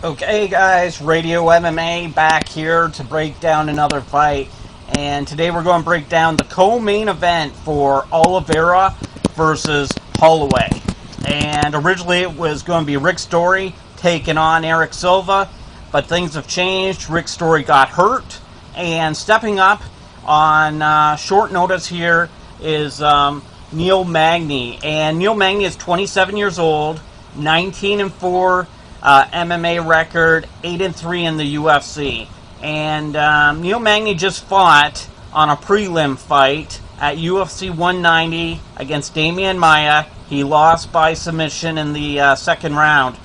Okay guys, Radio MMA back here to break down another fight. And today we're going to break down the co-main event for Oliveira versus Holloway. And originally it was going to be Rick Story taking on Erick Silva, but things have changed. Rick Story got hurt, and stepping up on short notice here is Neil Magny. And Neil Magny is 27 years old, 19-4 MMA record, 8-3 in the UFC. And Neil Magny just fought on a prelim fight at UFC 190 against Demian Maia. He lost by submission in the second round.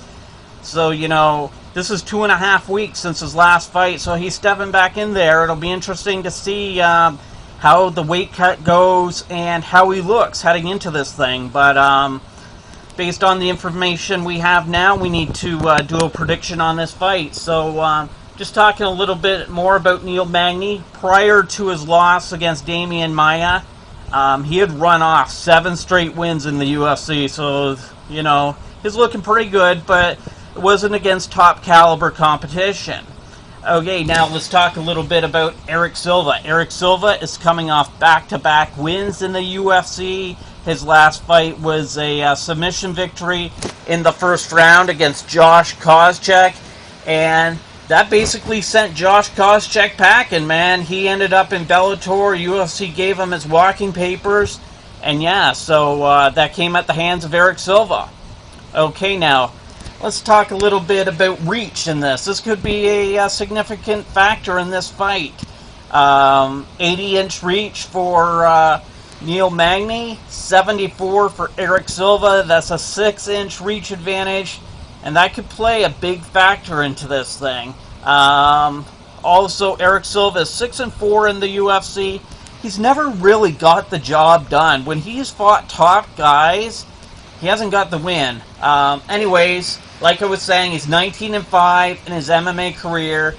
So, you know, this is 2.5 weeks since his last fight, so he's stepping back in there. It'll be interesting to see how the weight cut goes and how he looks heading into this thing. But based on the information we have now, we need to do a prediction on this fight. So just talking a little bit more about Neil Magny. Prior to his loss against Demian Maia, he had run off 7 straight wins in the UFC. So, you know, he's looking pretty good, but it wasn't against top caliber competition. Okay, now let's talk a little bit about Erick Silva. Erick Silva is coming off back-to-back wins in the UFC. His last fight was a submission victory in the first round against Josh Koscheck, and that basically sent Josh Koscheck packing, man. He ended up in Bellator. UFC gave him his walking papers, and yeah, so that came at the hands of Erick Silva. Okay, now let's talk a little bit about reach in this. This could be a significant factor in this fight. 80-inch reach for Neil Magny, 74 for Erick Silva. That's a 6-inch reach advantage, and that could play a big factor into this thing. Also, Erick Silva is 6-4 in the UFC. He's never really got the job done. When he's fought top guys, he hasn't got the win. Anyways, like I was saying, he's 19-5 in his MMA career.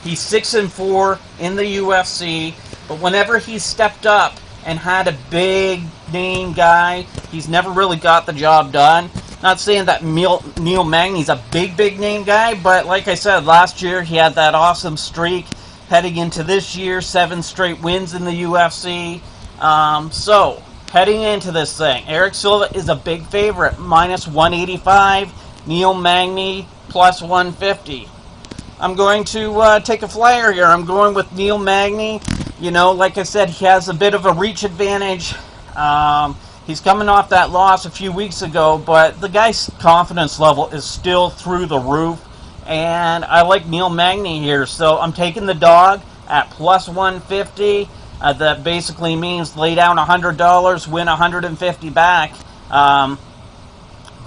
He's 6-4 in the UFC. But whenever he's stepped up and had a big name guy, he's never really got the job done. Not saying that Neil Magny's a big name guy, but like I said, last year he had that awesome streak. Heading into this year, 7 straight wins in the UFC. So, heading into this thing, Erick Silva is a big favorite, minus 185. Neil Magny, plus 150. I'm going to take a flyer here. I'm going with Neil Magny. You know, like I said, he has a bit of a reach advantage. He's coming off that loss a few weeks ago, but the guy's confidence level is still through the roof. And I like Neil Magny here, so I'm taking the dog at plus 150. That basically means lay down $100, win $150 back.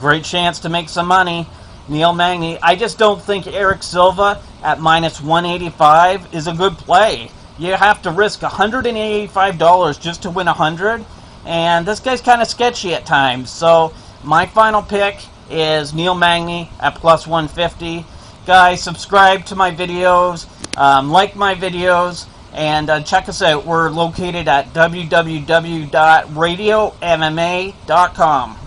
Great chance to make some money. Neil Magny. I just don't think Erick Silva at minus 185 is a good play. You have to risk $185 just to win 100, and this guy's kind of sketchy at times. So my final pick is Neil Magny at plus 150. Guys, subscribe to my videos, like my videos, and check us out. We're located at www.radiomma.com.